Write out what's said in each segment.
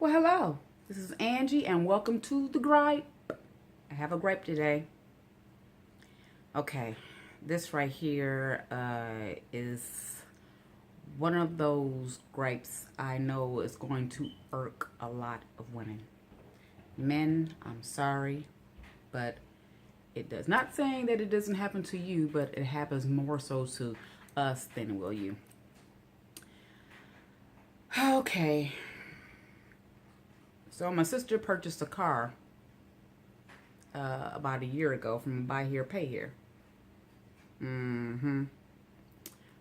Well, hello. This is Angie, and welcome to the gripe. I have a gripe today. Okay, this right here is one of those gripes I know is going to irk a lot of women. Men, I'm sorry, but it does. Not saying that it doesn't happen to you, but it happens more so to us than will you. Okay. So my sister purchased a car about a year ago from Buy Here, Pay Here.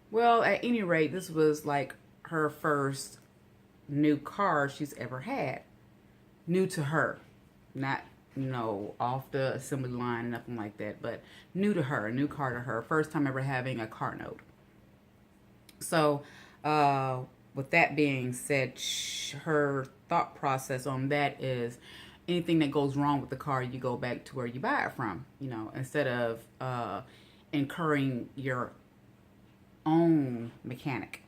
Well, at any rate, this was like her first new car she's ever had. New to her. Not, off the assembly line and nothing like that, but new to her, a new car to her. First time ever having a car note. So, with that being said, her thought process on that is anything that goes wrong with the car, you go back to where you buy it from, instead of incurring your own mechanic.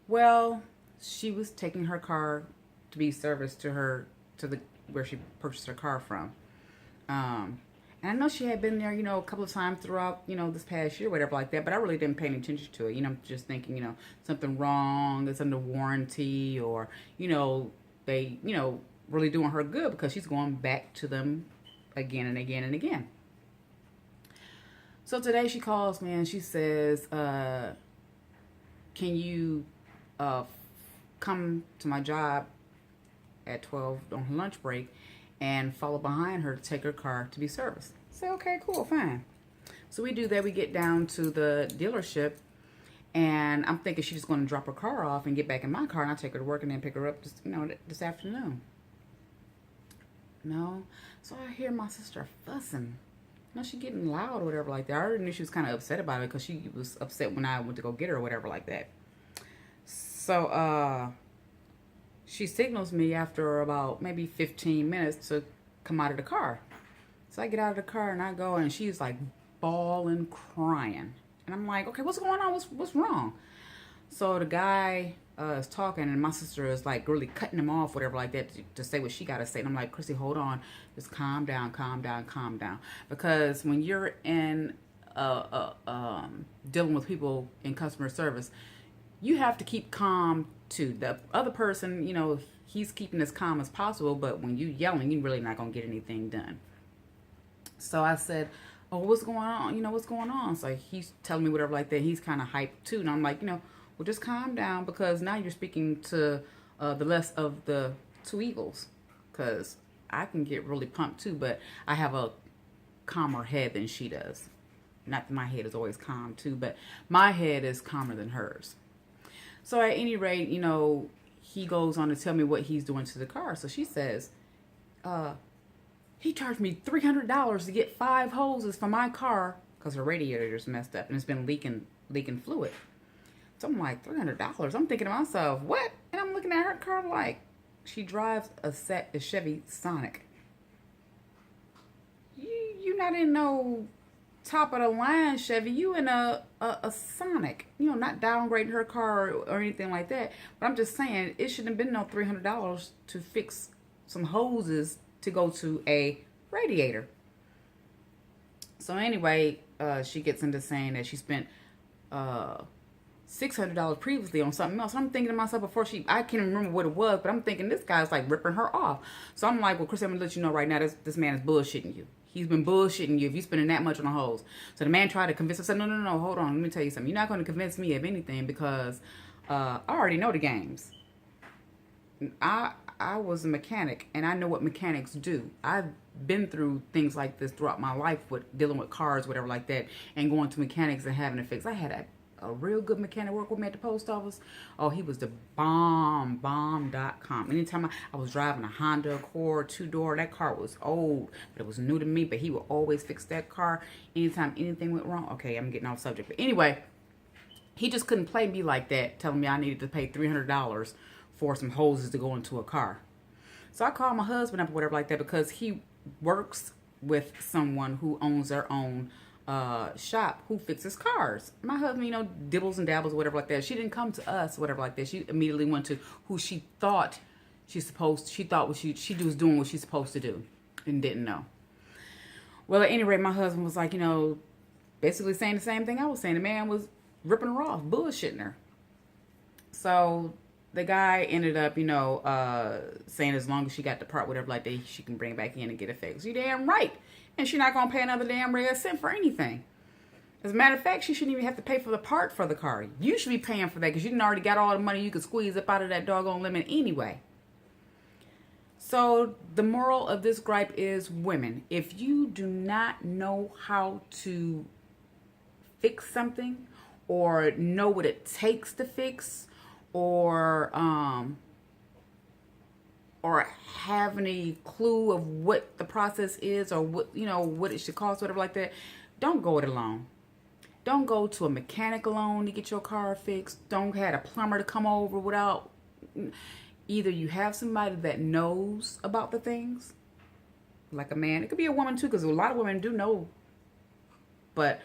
Well, she was taking her car to be serviced to the where she purchased her car from. And I know she had been there, a couple of times throughout, this past year, whatever like that, but I really didn't pay any attention to it. I'm just thinking, something wrong, it's under warranty, or, they, really doing her good because she's going back to them again and again and again. So today she calls me and she says, can you come to my job at 12 on her lunch break and follow behind her to take her car to be serviced? I say, okay, cool, fine. So we do that. We get down to the dealership, and I'm thinking she's going to drop her car off and get back in my car, and I'll take her to work and then pick her up this afternoon. No. So I hear my sister fussing. She getting loud or whatever like that. I already knew she was kind of upset about it because she was upset when I went to go get her or whatever like that. So, she signals me after about maybe 15 minutes to come out of the car. So I get out of the car and I go, and she's like bawling, crying. And I'm like, okay, what's going on? What's wrong? So the guy is talking, and my sister is like really cutting him off, whatever like that, to say what she got to say. And I'm like, Chrissy, hold on. Just calm down, calm down, calm down. Because when you're in dealing with people in customer service, you have to keep calm too. The other person, he's keeping as calm as possible, but when you yelling, you're really not going to get anything done. So I said, oh, what's going on? What's going on? So he's telling me whatever like that. He's kind of hyped too. And I'm like, well, just calm down, because now you're speaking to the less of the two evils. Because I can get really pumped too, but I have a calmer head than she does. Not that my head is always calm too, but my head is calmer than hers. So at any rate, he goes on to tell me what he's doing to the car. So she says, he charged me $300 to get 5 hoses for my car because her radiator is messed up and it's been leaking fluid. So I'm like, $300? I'm thinking to myself, what? And I'm looking at her car like, she drives a Chevy Sonic. You not in no top of the line Chevy, you in a Sonic. Not downgrading her car or anything like that, but I'm just saying it shouldn't have been no $300 to fix some hoses to go to a radiator. So anyway, she gets into saying that she spent $600 previously on something else. I'm thinking to myself I can't remember what it was, but I'm thinking this guy's like ripping her off. So I'm like, well, Chris, I'm gonna let you know right now, this man is bullshitting you. He's been bullshitting you if you're spending that much on a hose. So the man tried to convince her, said, no, hold on, let me tell you something. You're not going to convince me of anything because I already know the games. I was a mechanic, and I know what mechanics do. I've been through things like this throughout my life with dealing with cars, whatever like that, and going to mechanics and having it fixed. I had a real good mechanic work with me at the post office. Oh, he was the bomb.com. Anytime I was driving a Honda Accord 2-door, that car was old, but it was new to me, but he would always fix that car. Anytime anything went wrong, okay, I'm getting off subject. But anyway, he just couldn't play me like that, telling me I needed to pay $300 for some hoses to go into a car. So I called my husband up or whatever like that because he works with someone who owns their own shop who fixes cars. My husband, dibbles and dabbles, whatever like that. She didn't come to us, whatever like that. She immediately went to who she thought she thought she was doing what she's supposed to do and didn't know. Well, at any rate, my husband was like, basically saying the same thing I was saying. The man was ripping her off, bullshitting her. So the guy ended up, saying as long as she got the part, whatever, like that, she can bring it back in and get it fixed. You damn right. And she's not going to pay another damn red cent for anything. As a matter of fact, she shouldn't even have to pay for the part for the car. You should be paying for that because you didn't already got all the money you could squeeze up out of that doggone limit anyway. So the moral of this gripe is, women, if you do not know how to fix something or know what it takes to fix or have any clue of what the process is or what it should cost, whatever like that, don't go it alone. Don't go to a mechanic alone to get your car fixed. Don't have a plumber to come over without. Either you have somebody that knows about the things, like a man. It could be a woman too, because a lot of women do know. But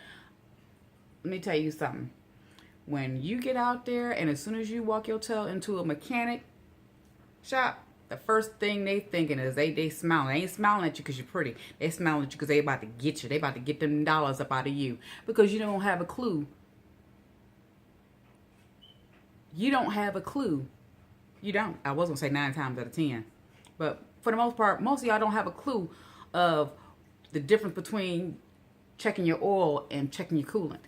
let me tell you something. When you get out there and as soon as you walk your tail into a mechanic shop, the first thing they thinking is they smiling. They ain't smiling at you because you're pretty. They smiling at you because they about to get you. They about to get them dollars up out of you because you don't have a clue. You don't have a clue. You don't. I was going to say 9 times out of 10. But for the most part, most of y'all don't have a clue of the difference between checking your oil and checking your coolant.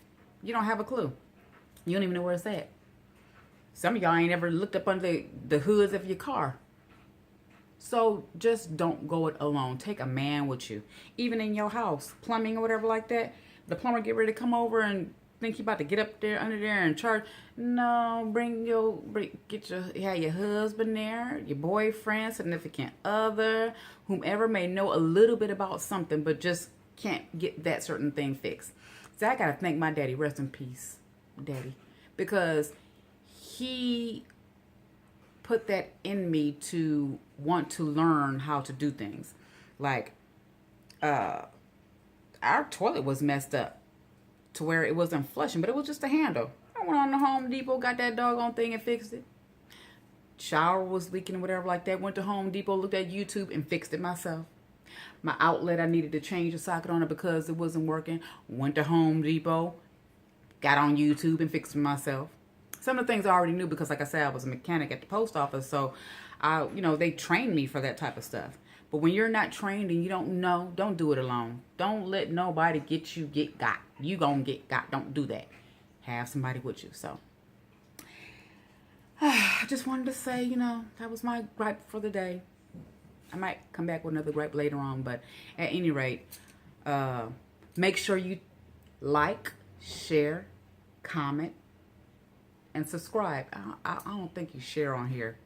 You don't have a clue. You don't even know where it's at. Some of y'all ain't ever looked up under the hoods of your car. So just don't go it alone. Take a man with you. Even in your house, plumbing or whatever like that. The plumber get ready to come over and think he about to get up there under there and charge. No, have your husband there, your boyfriend, significant other, whomever may know a little bit about something, but just can't get that certain thing fixed. So I gotta thank my daddy, rest in peace, daddy, because he put that in me to want to learn how to do things. Like, our toilet was messed up to where it wasn't flushing, but it was just a handle. I went on the Home Depot, got that doggone thing and fixed it. Shower was leaking or whatever like that. Went to Home Depot, looked at YouTube and fixed it myself. My outlet, I needed to change the socket on it because it wasn't working. Went to Home Depot, got on YouTube and fixed it myself. Some of the things I already knew because, like I said, I was a mechanic at the post office. So, they trained me for that type of stuff. But when you're not trained and you don't know, don't do it alone. Don't let nobody get got. You gonna get got. Don't do that. Have somebody with you. So, I just wanted to say, that was my gripe for the day. I might come back with another gripe later on. But at any rate, make sure you like, share, comment, and subscribe. I don't think you share on here.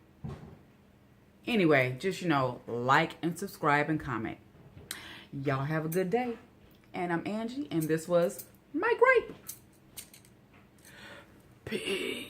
Anyway, just, like and subscribe and comment. Y'all have a good day. And I'm Angie, and this was my gripe. Peace.